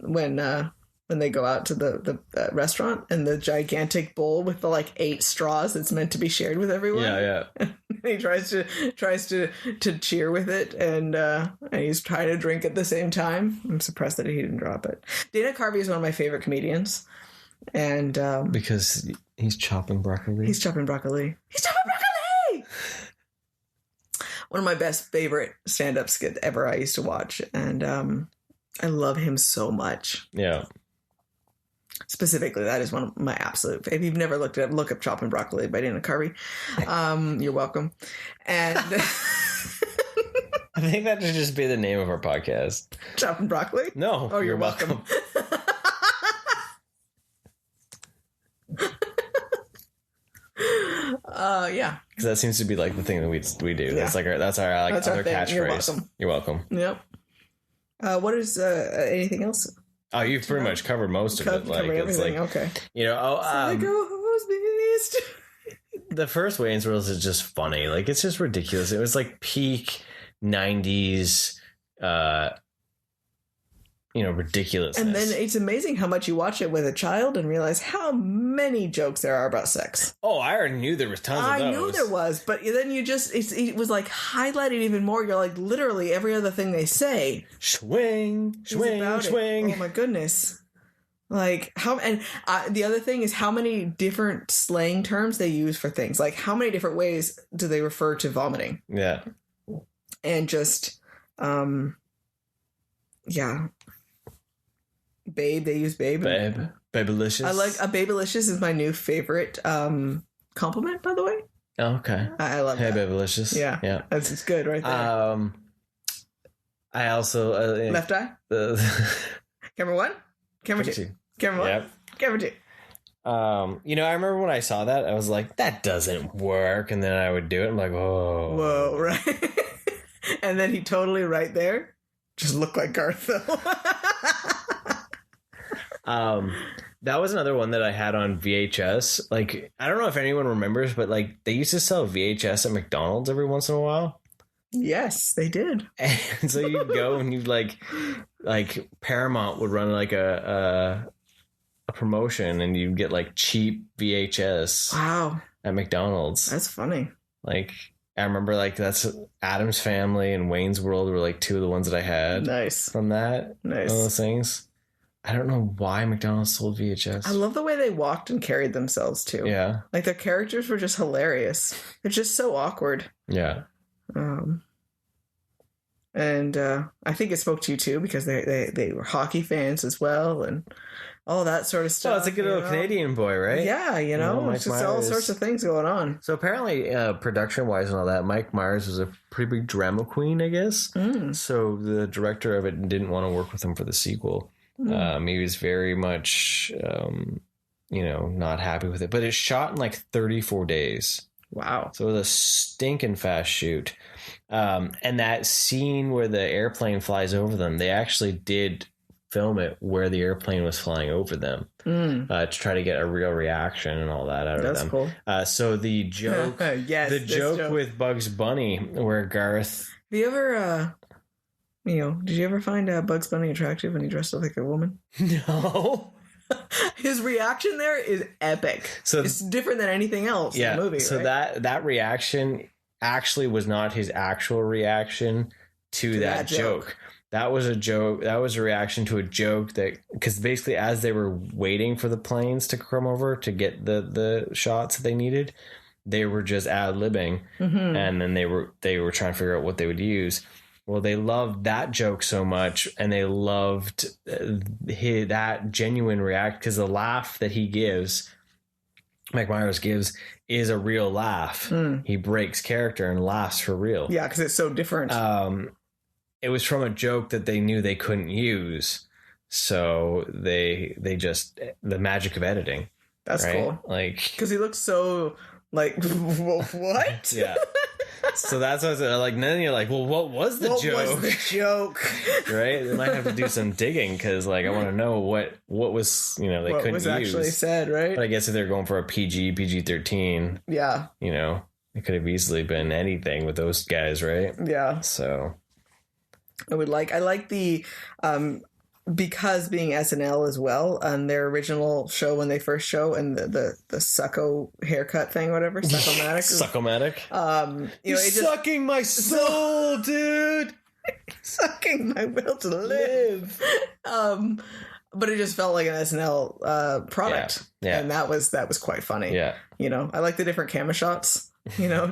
they go out to the restaurant and the gigantic bowl with the like 8 straws that's meant to be shared with everyone. Yeah. He tries to cheer with it and he's trying to drink at the same time. I'm surprised that he didn't drop it. Dana Carvey is one of my favorite comedians, and because he's chopping broccoli. He's chopping broccoli. One of my best favorite stand-up skits ever I used to watch. And I love him so much. Yeah. Specifically, that is one of my absolute... If you've never looked it up, look up Chopping Broccoli by Dana Carvey. You're welcome. And... I think that should just be the name of our podcast. Chopping Broccoli? No. Oh, you're welcome. Yeah, because that seems to be like the thing that we do. Yeah. That's our other catchphrase. You're welcome. Yep. What is anything else? Oh, you've pretty much covered most of it. Like it's everything. Like, okay. The first Wayne's World is just funny. Like it's just ridiculous. It was like peak 90s ridiculous. And then it's amazing how much you watch it with a child and realize how many jokes there are about sex. Oh, I already knew there was tons of those. I knew there was, but then you just, it was like highlighted even more. You're like, literally every other thing they say. Swing. Oh my goodness. Like the other thing is how many different slang terms they use for things. Like how many different ways do they refer to vomiting? Yeah. And just, yeah. Babe, they use babe. Babylicious. I like a babylicious is my new favorite compliment, by the way. Oh, okay. I love that. Hey, babylicious. Yeah. It's good right there. I also left eye. Camera 1, camera 2. Camera 1. Yep. Camera 2. I remember when I saw that, I was like, that doesn't work, and then I would do it. I'm like, whoa, right. And then he totally right there just looked like Garth though. That was another one that I had on VHS. Like, I don't know if anyone remembers, but like they used to sell VHS at McDonald's every once in a while. Yes, they did. And so you'd go and you'd like Paramount would run like a promotion and you'd get like cheap VHS. Wow. At McDonald's. That's funny. Like, I remember like that's Addams Family and Wayne's World were like two of the ones that I had. Nice. From that. Nice. One of those things. I don't know why McDonald's sold VHS. I love the way they walked and carried themselves too. Yeah. Like their characters were just hilarious. They're just so awkward. Yeah. And I think it spoke to you too because they were hockey fans as well and all that sort of stuff. Oh, it's a good little Canadian boy, right? Yeah, it's just all sorts of things going on. So apparently, production-wise and all that, Mike Myers was a pretty big drama queen, I guess. So the director of it didn't want to work with him for the sequel. He was very much, not happy with it. But it's shot in like 34 days. Wow. So it was a stinking fast shoot. And that scene where the airplane flies over them, they actually did film it where the airplane was flying over them to try to get a real reaction and all that out of them. That's cool. So the joke, joke with Bugs Bunny where Garth... Have you ever... did you ever find Bugs Bunny attractive when he dressed up like a woman? No. His reaction there is epic. So it's different than anything else in the movie. So right? that reaction actually was not his actual reaction to that joke. That was a joke. That was a reaction to a joke that, because basically as they were waiting for the planes to come over to get the shots that they needed, they were just ad-libbing, and then they were trying to figure out what they would use. Well, they loved that joke so much, and they loved that genuine react, because the laugh that he gives, Mike Myers gives, is a real laugh. He breaks character and laughs for real. Yeah, because it's so different. It was from a joke that they knew they couldn't use, so they just, the magic of editing. That's right? cool. Like, because he looks so like what? Yeah. So that's what I was like. Then you're like, well, what was the joke? What was the joke? Right? They might have to do some digging, because like I want to know what was, they what couldn't was use. Actually said, right? But I guess if they're going for a PG-13, yeah, it could have easily been anything with those guys, right? Yeah. So I like the because being SNL as well on their original show when they first show, and the succo haircut thing, whatever, succomatic. Succomatic. It's sucking my soul, dude. Sucking my will to live. But it just felt like an SNL product. Yeah. And that was quite funny. Yeah. I like the different camera shots.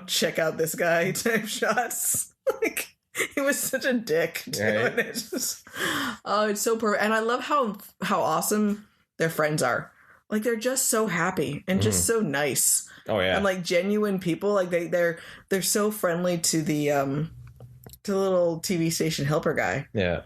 Check out this guy type shots. Like, he was such a dick doing it. It's so perfect. And I love how awesome their friends are. Like, they're just so happy and just so nice. Oh yeah. And like genuine people. Like they're so friendly to the little TV station helper guy. Yeah.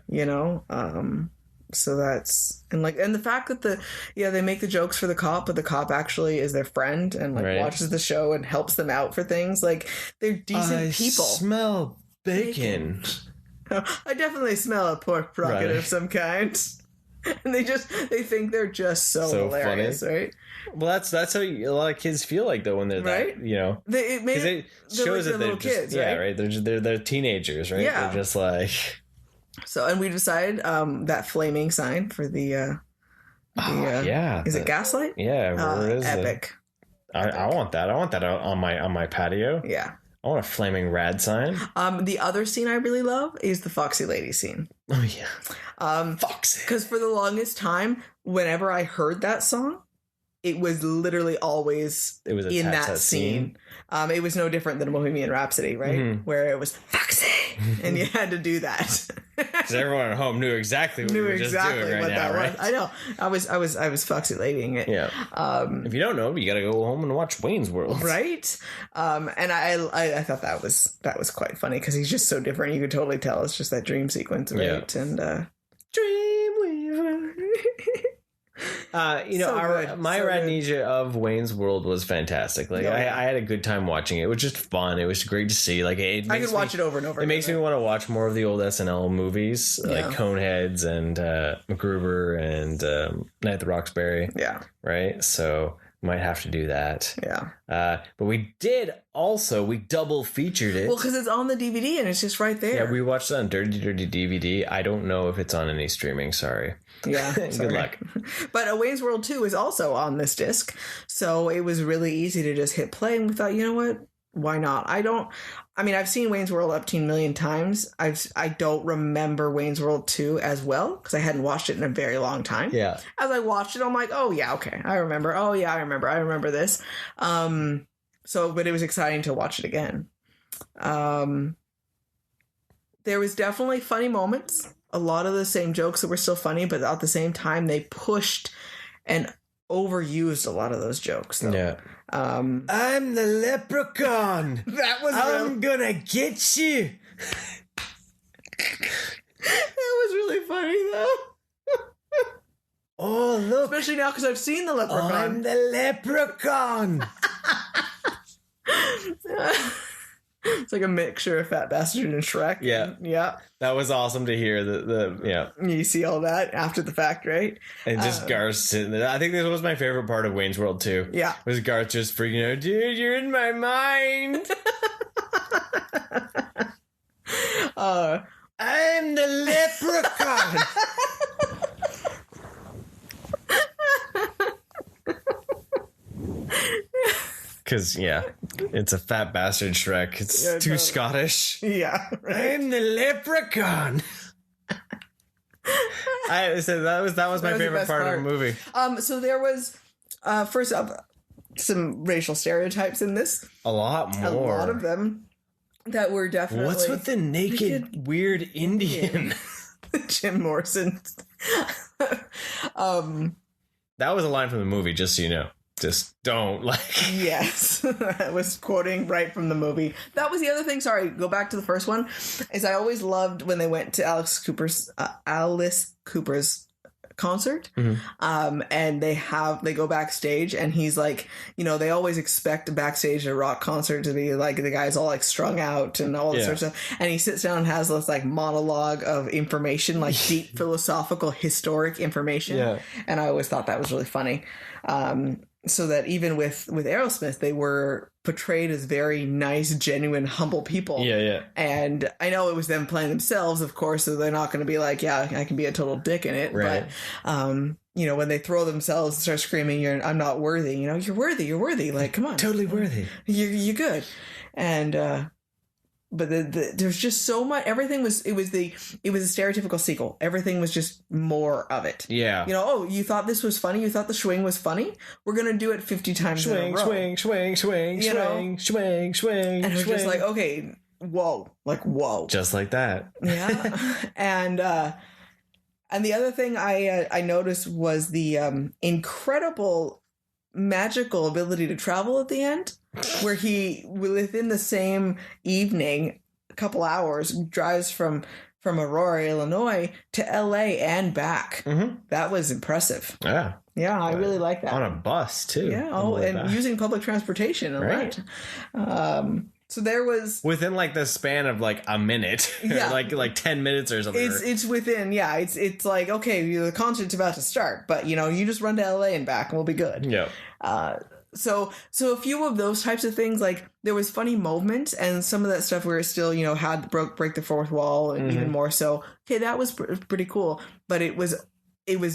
So that's, and the fact that they make the jokes for the cop, but the cop actually is their friend and watches the show and helps them out for things. Like, they're decent people. Smell bacon. I definitely smell a pork rocket of some kind. And they think they're just so hilarious, funny. Right? Well, that's how a lot of kids feel like, though, when they're right. It shows that they're just kids, right? They're teenagers, right? Yeah. They're just like, So, and we decided that flaming sign for the is it Gaslight? Yeah, where is epic. I want that. I want that on my patio. Yeah. I want a flaming rad sign. The other scene I really love is the Foxy Lady scene. Oh yeah. Foxy. Because for the longest time, whenever I heard that song, it was literally always in that scene. It was no different than Bohemian Rhapsody, right? Mm-hmm. Where it was Foxy, and you had to do that. Because everyone at home knew exactly what you were just doing right now, right? I know. I was Foxy Ladying it. Yeah. If you don't know, you got to go home and watch Wayne's World, right? And I thought that was quite funny because he's just so different. You could totally tell it's just that dream sequence, right? Yeah. And Dreamweaver. My RADnesia of Wayne's World was fantastic. Like I had a good time watching it. It was just fun. It was great to see. Like I could watch it over and over. It makes me want to watch more of the old SNL movies, like Coneheads and MacGruber and Night at the Roxbury. Yeah. Right. So might have to do that. Yeah. But we double featured it. Well, because it's on the DVD and it's just right there. Yeah, we watched it on Dirty Dirty DVD. I don't know if it's on any streaming. Sorry. Yeah. Good luck. But Wayne's World 2 is also on this disc. So it was really easy to just hit play. And we thought, you know what? Why not? I've seen Wayne's World up to a million times. I don't remember Wayne's World 2 as well because I hadn't watched it in a very long time. Yeah. As I watched it, I'm like, oh yeah, okay. I remember. Oh yeah, I remember this. But it was exciting to watch it again. There was definitely funny moments. A lot of the same jokes that were still funny, but at the same time, they pushed and overused a lot of those jokes. Though. Yeah. I'm the leprechaun. I'm gonna get you. That was really funny, though. Oh, look. Especially now because I've seen the leprechaun. I'm the leprechaun. It's like a mixture of Fat Bastard and Shrek. Yeah. Yeah. That was awesome to hear. You see all that after the fact, right? And just Garth sitting there. I think this was my favorite part of Wayne's World too. Yeah. Was Garth just freaking out, dude, you're in my mind. I'm the leprechaun. Because, it's a Fat Bastard Shrek. It's too Scottish. Yeah. Right. I'm the leprechaun. I said that was my favorite part of the movie. So there was, first up, some racial stereotypes in this. A lot more. A lot of them that were definitely... What's with the naked weird Indian? Jim Morrison. That was a line from the movie, just so you know. Just don't Yes, I was quoting right from the movie. That was the other thing. Sorry, go back to the first one. Is I always loved when they went to Alice Cooper's concert, and they go backstage, and he's like, they always expect backstage at a rock concert to be like the guy's all like strung out and all this sort of stuff, and he sits down and has this like monologue of information, like deep philosophical historic information, and I always thought that was really funny. So that even with Aerosmith, they were portrayed as very nice, genuine, humble people. Yeah. And I know it was them playing themselves, of course, so they're not going to be like, yeah, I can be a total dick in it. Right. But, when they throw themselves and start screaming, I'm not worthy, you're worthy. Like, come on. Totally worthy. You're good. And, but there's just so much. Everything was a stereotypical sequel. Everything was just more of it. Yeah. You thought this was funny. You thought the swing was funny. We're going to do it 50 times in a row. Swing. And it was just like, okay, whoa. Like, whoa. Just like that. Yeah. And the other thing I noticed was the incredible magical ability to travel at the end, where he, within the same evening, a couple hours, drives from Aurora, Illinois to LA and back. Mm-hmm. That was impressive. Yeah, I really like that. On a bus too. Yeah, and using public transportation and that. So there was within like the span of like a minute, like 10 minutes or something. It's within, it's like, okay, the concert's about to start, but you just run to LA and back and we'll be good. Yeah. So a few of those types of things, like there was funny moments and some of that stuff where it still, had break the fourth wall and even more so. Okay, that was pretty cool, but it was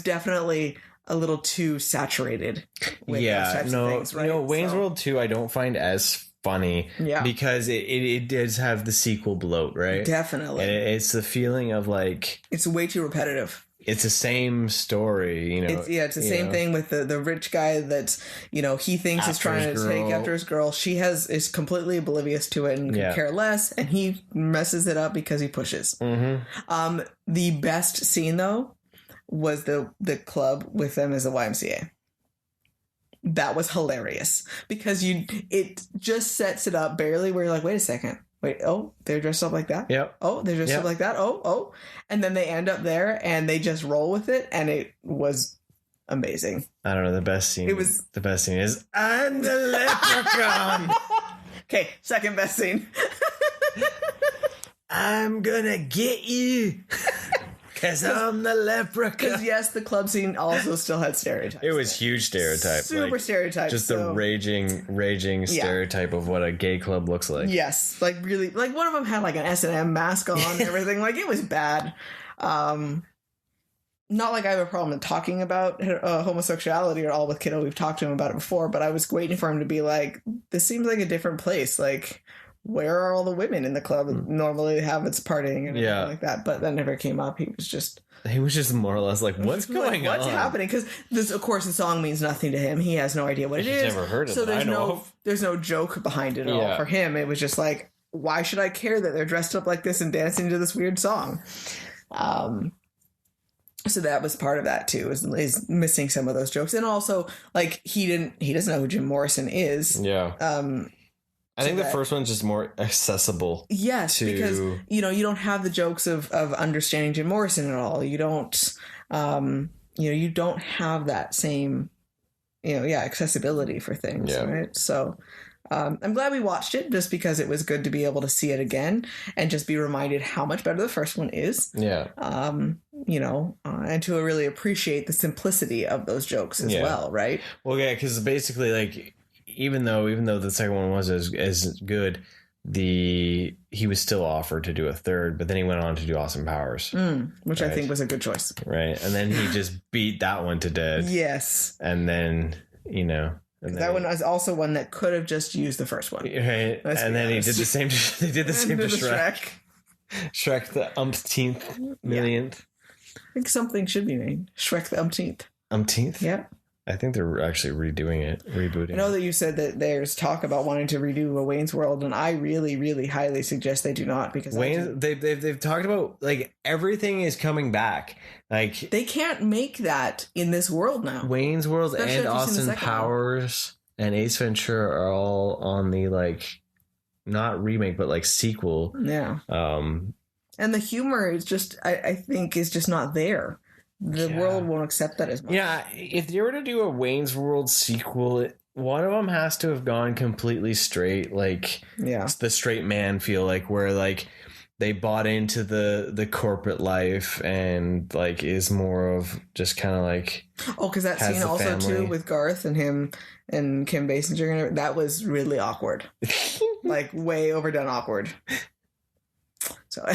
definitely a little too saturated with those types of things, right? Wayne's World 2 I don't find as funny because it does have the sequel bloat, right? Definitely. And it's the feeling of like it's way too repetitive. It's the same story, It's the same thing with the rich guy that's, he thinks is trying to take after his girl. She is completely oblivious to it and can care less, and he messes it up because he pushes. The best scene though was the club with them as a YMCA. That was hilarious because it just sets it up barely where you're like, wait a second. Wait, oh, they're dressed up like that? Yep. Oh, they're dressed up like that? Oh. And then they end up there and they just roll with it, and it was amazing. I don't know, the best scene is I'm the leprechaun. Okay, second best scene. I'm gonna get you. Because I'm the leprechaun. Because, yes, the club scene also still had stereotypes. It was huge stereotype. Super stereotypes. Just the raging stereotype of what a gay club looks like. Yes. Like, really. Like, one of them had, like, an S&M mask on and everything. Like, it was bad. Not like I have a problem talking about homosexuality at all with Kiddo. We've talked to him about it before. But I was waiting for him to be like, this seems like a different place. Like, where are all the women in the club that normally have its partying and everything like that? But that never came up. He was just more or less like, what's going on? What's happening? Because this, of course, the song means nothing to him. He has no idea what it is. He's never heard it. So there's no joke behind it at all for him. It was just like, why should I care that they're dressed up like this and dancing to this weird song? So that was part of that too, is missing some of those jokes. And also, like, he doesn't know who Jim Morrison is. Yeah. I think the first one's just more accessible. Yes, because you don't have the jokes of understanding Jim Morrison at all. You don't you don't have that same accessibility for things, right? So I'm glad we watched it just because it was good to be able to see it again and just be reminded how much better the first one is. Yeah. And to really appreciate the simplicity of those jokes as well, right? Well, yeah, because basically, like, even though the second one was as good, he was still offered to do a third, but then he went on to do Austin Powers, which I think was a good choice, right? And then he just beat that one to death. Yes, and then that one was also one that could have just used the first one, right? And then he did the same. They did the same to Shrek. Shrek the umpteenth millionth. I think something should be named Shrek the umpteenth. Umpteenth. Yeah. I think they're actually rebooting. I know that you said that there's talk about wanting to redo a Wayne's World, and I really, really highly suggest they do not, because they've talked about, like, everything is coming back. Like, they can't make that in this world now. Wayne's World and Austin Powers and Ace Ventura are all on the, like, not remake but like sequel. Yeah. And the humor is just I think is just not there. The world won't accept that as much. Yeah, if they were to do a Wayne's World sequel, one of them has to have gone completely straight, like the straight man feel, like where like they bought into the corporate life and like is more of just kind of like because that scene also family. Too with Garth and him and Kim Basinger and that was really awkward, like way overdone awkward. So.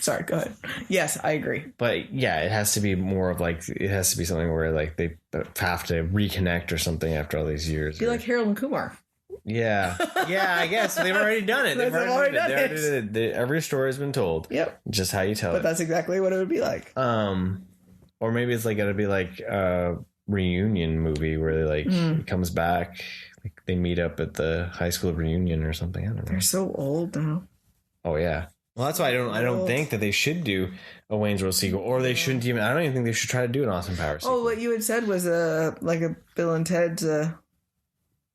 Sorry, go ahead. Yes, I agree. But yeah, it has to be more of like, it has to be something where like they have to reconnect or something after all these years. Be like Harold and Kumar. Yeah. Yeah, I guess. They've already done it. They've already done it. Every story has been told. Yep. Just how you tell it. But that's exactly what it would be like. Or maybe it's like gotta be like a reunion movie where they like it comes back. Like they meet up at the high school reunion or something. I don't know. They're so old now. Oh yeah. Well, that's why I don't think that they should do a Wayne's World sequel, or they shouldn't even. I don't even think they should try to do an Austin Powers sequel. Oh, what you had said was like a Bill and Ted's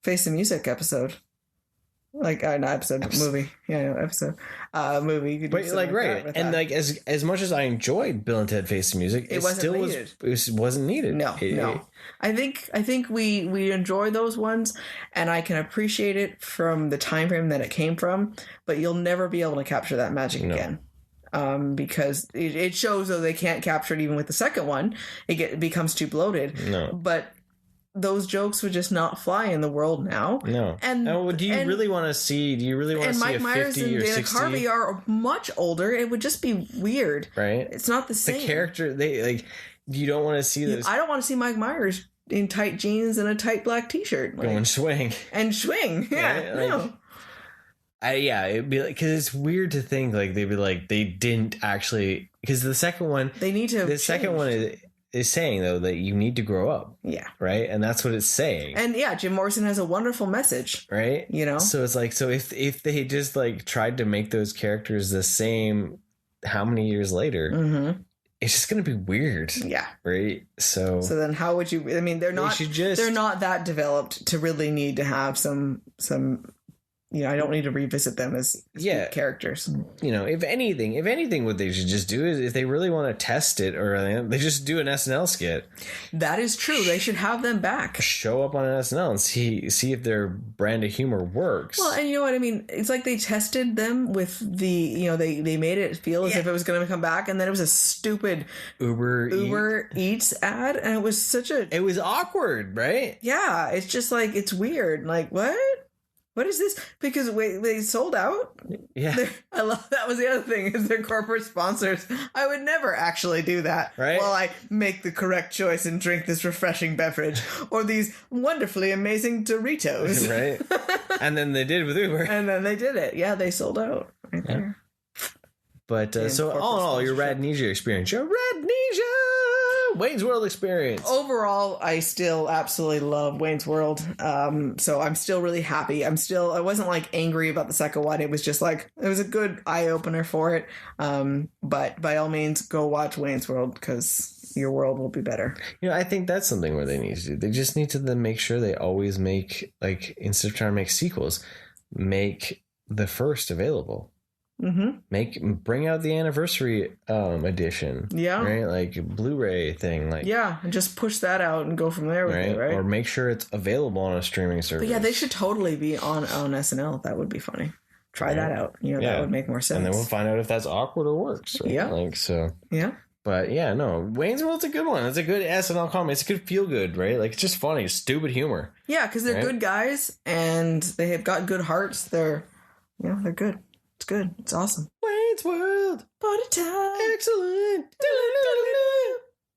Face the Music episode. Like not episode movie, episode movie. You could do but like right, and like as much as I enjoyed Bill and Ted Face the Music, it wasn't needed. No. I think we enjoy those ones, and I can appreciate it from the time frame that it came from. But you'll never be able to capture that magic again. because it shows though they can't capture it even with the second one. It becomes too bloated. No. But those jokes would just not fly in the world now. No. And do you really want to see a Mike Myers 50 and or Dana 60? Carvey are much older. It would just be weird. Right. It's not the same. The character, you don't want to see this. I don't want to see Mike Myers in tight jeans and a tight black t-shirt. Going swing. And swing. Yeah. Right? No. It'd be because it's weird to think they'd be they didn't actually, because the second one, they need to. The second one is saying though that you need to grow up. Yeah. Right. And that's what it's saying. And yeah, Jim Morrison has a wonderful message. Right. So it's if they just tried to make those characters the same, how many years later, mm-hmm. It's just going to be weird. Yeah. Right. So then how would you, I mean, they're not that developed to really need to have some, I don't need to revisit them as characters. If anything, what they should just do is if they really want to test it or anything, they just do an SNL skit. That is true. They should have them back. Show up on an SNL and see if their brand of humor works. Well, and you know what I mean? It's like they tested them with the, they made it feel as if it was going to come back, and then it was a stupid Uber Eats ad, and it was it was awkward, right? Yeah, it's just it's weird. What? What is this? Because they sold out? Yeah. I love that was the other thing is their corporate sponsors. I would never actually do that. Right. While I make the correct choice and drink this refreshing beverage or these wonderfully amazing Doritos. Right. And then they did with Uber. And then they did it. Yeah, they sold out right there. But so all in all, your RADnesia experience. Your RADnesia! Wayne's World experience. Overall, I still absolutely love Wayne's World. So I'm still really happy. I wasn't angry about the second one. It was just it was a good eye opener for it. But by all means, go watch Wayne's World because your world will be better. I think that's something where they need to do. They just need to then make sure they always make, instead of trying to make sequels, make the first available. Mm-hmm. Bring out the anniversary edition. Yeah. Right? Blu-ray thing. And just push that out and go from there with it, right? Or make sure it's available on a streaming service. But yeah, they should totally be on SNL. That would be funny. Try that out. That would make more sense. And then we'll find out if that's awkward or works. Right? Yeah. Yeah. But yeah, no, Wayne's World's a good one. It's a good SNL comedy. It's a good feel good, right? It's just funny. It's stupid humor. Yeah, because they're good guys and they have got good hearts. They're good. It's good. It's awesome. Wayne's World. Party time. Excellent.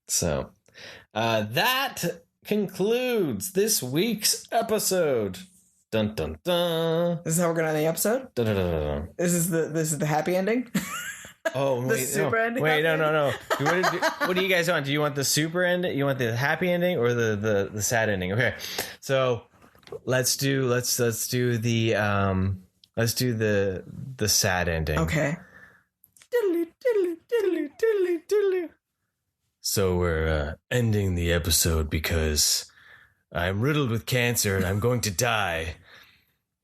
So, that concludes this week's episode. Dun dun dun. This is how we're gonna end the episode? Dun dun dun dun. This is the happy ending? Oh, wait, the super ending? Wait, no. What do you guys want? Do you want the super ending? You want the happy ending or the sad ending? Okay. So, let's do the Let's do the sad ending. Okay. So we're ending the episode because I'm riddled with cancer and I'm going to die.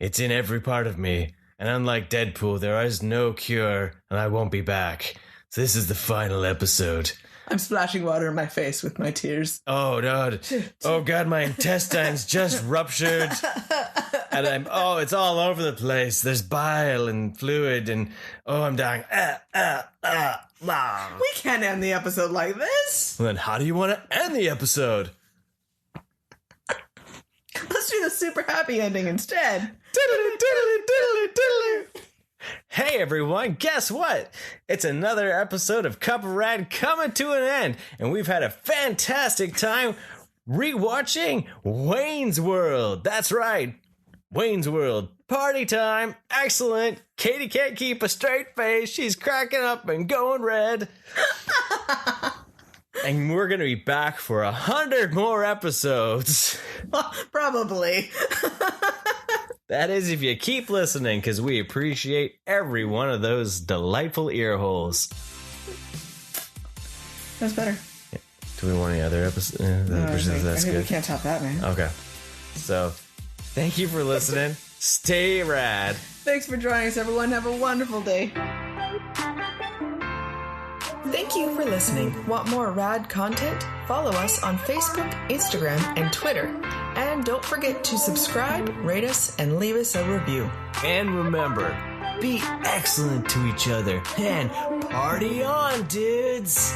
It's in every part of me. And unlike Deadpool, there is no cure and I won't be back. So this is the final episode. I'm splashing water in my face with my tears. Oh, no. Oh, God, my intestines just ruptured. And it's all over the place. There's bile and fluid and, I'm dying. We can't end the episode like this. Well, then how do you want to end the episode? Let's do the super happy ending instead. Hey everyone, guess what? It's another episode of Cup of Rad coming to an end, and we've had a fantastic time rewatching Wayne's World. That's right, Wayne's World. Party time, excellent. Katie can't keep a straight face. She's cracking up and going red. And we're going to be back for 100 more episodes. Probably. That is if you keep listening, because we appreciate every one of those delightful ear holes. That's better. Yeah. Do we want any other episodes? I think we can't top that, man. Okay. So, thank you for listening. Stay rad. Thanks for joining us, everyone. Have a wonderful day. Thank you for listening. Want more rad content? Follow us on Facebook, Instagram, and Twitter. And don't forget to subscribe, rate us, and leave us a review. And remember, be excellent to each other, and party on, dudes!